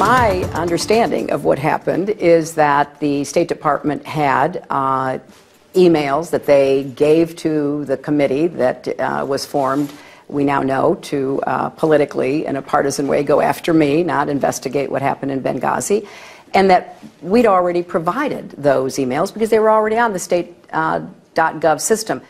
My understanding of what happened is that the State Department had emails that they gave to the committee that was formed, we now know, to politically, in a partisan way, go after me, not investigate what happened in Benghazi, and that we'd already provided those emails because they were already on the state.gov system.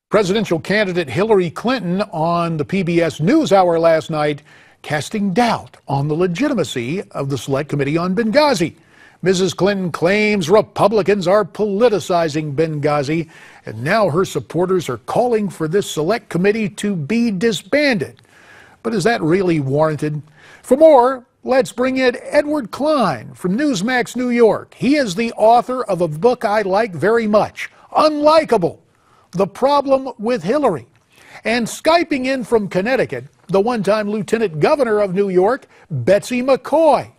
Presidential candidate Hillary Clinton on the PBS NewsHour last night casting doubt on the legitimacy of the Select Committee on Benghazi. Mrs. Clinton claims Republicans are politicizing Benghazi, and now her supporters are calling for this Select Committee to be disbanded. But is that really warranted? For more, let's bring in Edward Klein from Newsmax New York. He is the author of a book I like very much, Unlikeable: The Problem with Hillary. And Skyping in from Connecticut, the one-time Lieutenant Governor of New York, Betsy McCaughey.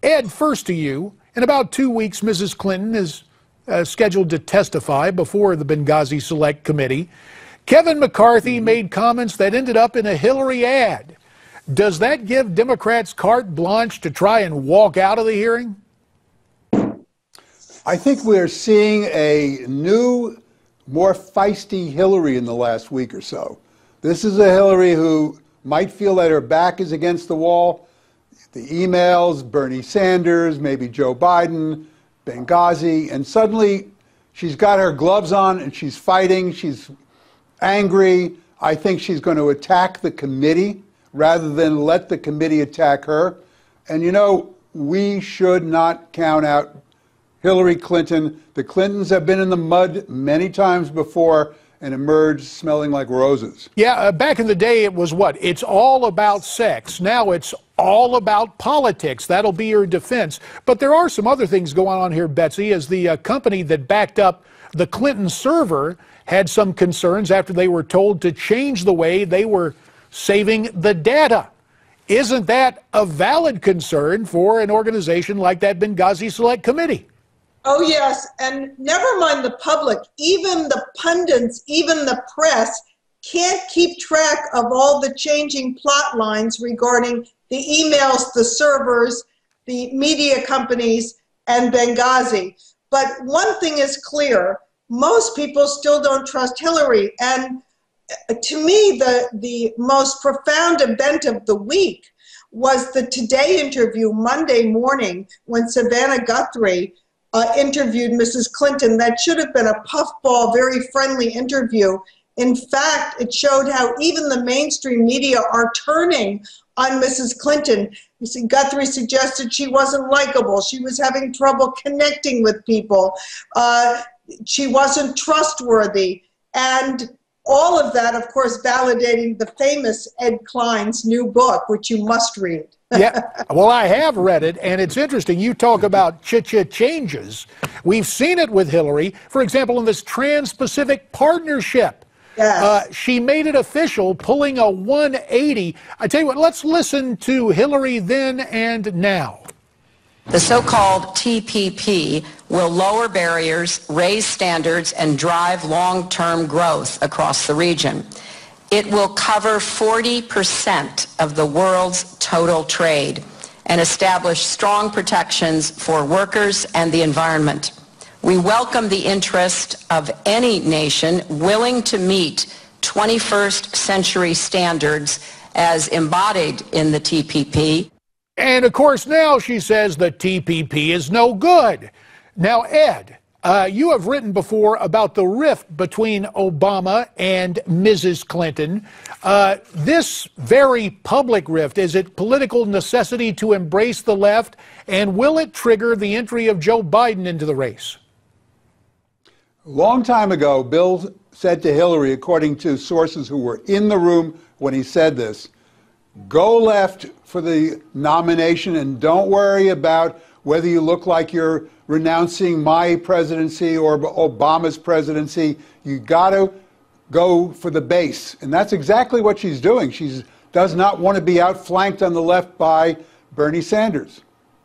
Ed, first to you. In about 2 weeks, Mrs. Clinton is scheduled to testify before the Benghazi Select Committee. Kevin McCarthy made comments that ended up in a Hillary ad. Does that give Democrats carte blanche to try and walk out of the hearing? I think we're seeing a new, more feisty Hillary in the last week or so. This is a Hillary who might feel that her back is against the wall. The emails, Bernie Sanders, maybe Joe Biden, Benghazi, and suddenly she's got her gloves on and she's fighting, she's angry. I think she's going to attack the committee rather than let the committee attack her. And you know, we should not count out Hillary Clinton. The Clintons have been in the mud many times before and emerged smelling like roses. Yeah, back in the day it was what? It's all about sex. Now it's all about politics. That'll be your defense. But there are some other things going on here, Betsy, as the company that backed up the Clinton server had some concerns after they were told to change the way they were saving the data. Isn't that a valid concern for an organization like that Benghazi Select Committee? Oh, yes, and never mind the public, even the pundits, even the press can't keep track of all the changing plot lines regarding the emails, the servers, the media companies, and Benghazi. But one thing is clear, most people still don't trust Hillary. And to me, the most profound event of the week was the Today interview Monday morning when Savannah Guthrie interviewed Mrs. Clinton. That should have been a puffball, very friendly interview. In fact, it showed how even the mainstream media are turning on Mrs. Clinton. You see, Guthrie suggested she wasn't likable. She was having trouble connecting with people. She wasn't trustworthy. And all of that, of course, validating the famous Ed Klein's new book, which you must read. Yeah, well, I have read it, and it's interesting. You talk about changes. We've seen it with Hillary, for example, in this Trans-Pacific Partnership. Yes. She made it official, pulling a 180. I tell you what, let's listen to Hillary then and now. The so-called TPP will lower barriers, raise standards, and drive long-term growth across the region. It will cover 40% of the world's total trade and establish strong protections for workers and the environment. We welcome the interest of any nation willing to meet 21st century standards as embodied in the TPP. And of course now she says the TPP is no good. Now, Ed, you have written before about the rift between Obama and Mrs. Clinton. This very public rift, is it political necessity to embrace the left, and will it trigger the entry of Joe Biden into the race? A long time ago, Bill said to Hillary, according to sources who were in the room when he said this, go left for the nomination and don't worry about whether you look like you're renouncing my presidency or Obama's presidency. You got to go for the base. And that's exactly what she's doing. She does not want to be outflanked on the left by Bernie Sanders.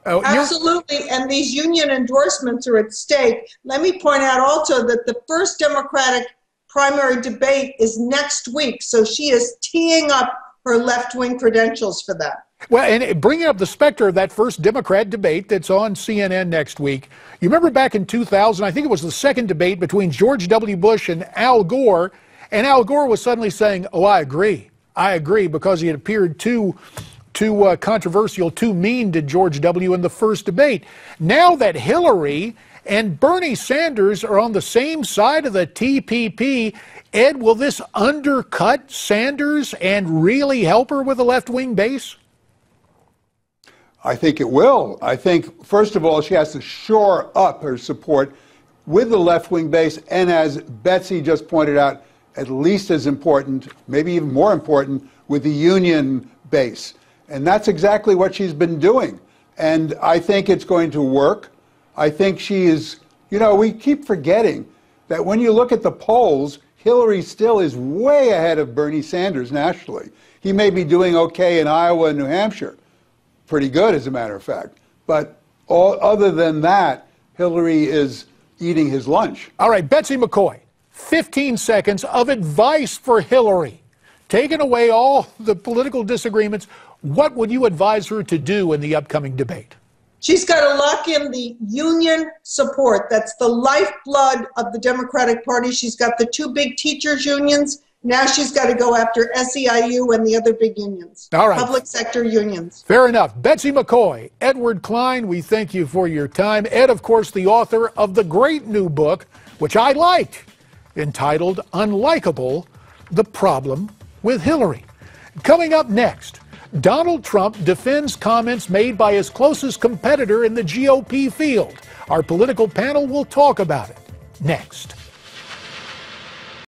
Oh, absolutely, and these union endorsements are at stake. Let me point out also that the first Democratic primary debate is next week, so she is teeing up her left-wing credentials for that. Well, and bringing up the specter of that first Democrat debate that's on CNN next week, you remember back in 2000, I think it was the second debate between George W. Bush and Al Gore, and Al Gore was suddenly saying, oh, I agree, because he had appeared too controversial, too mean to George W. in the first debate. Now that Hillary and Bernie Sanders are on the same side of the TPP, Ed, will this undercut Sanders and really help her with a left-wing base? I think it will. I think, first of all, she has to shore up her support with the left-wing base, and as Betsy just pointed out, at least as important, maybe even more important, with the union base. And that's exactly what she's been doing. And I think it's going to work. I think she is, we keep forgetting that when you look at the polls, Hillary still is way ahead of Bernie Sanders nationally. He may be doing okay in Iowa and New Hampshire. Pretty good, as a matter of fact. But other than that, Hillary is eating his lunch. All right, Betsy McCaughey, 15 seconds of advice for Hillary. Taking away all the political disagreements, what would you advise her to do in the upcoming debate? She's got to lock in the union support. That's the lifeblood of the Democratic Party. She's got the two big teachers' unions. Now she's got to go after SEIU and the other big unions. All right. Public sector unions. Fair enough. Betsy McCaughey, Edward Klein, we thank you for your time. Ed, of course, the author of the great new book, which I like, entitled Unlikable, The Problem with Hillary. Coming up next, Donald Trump defends comments made by his closest competitor in the GOP field. Our political panel will talk about it next.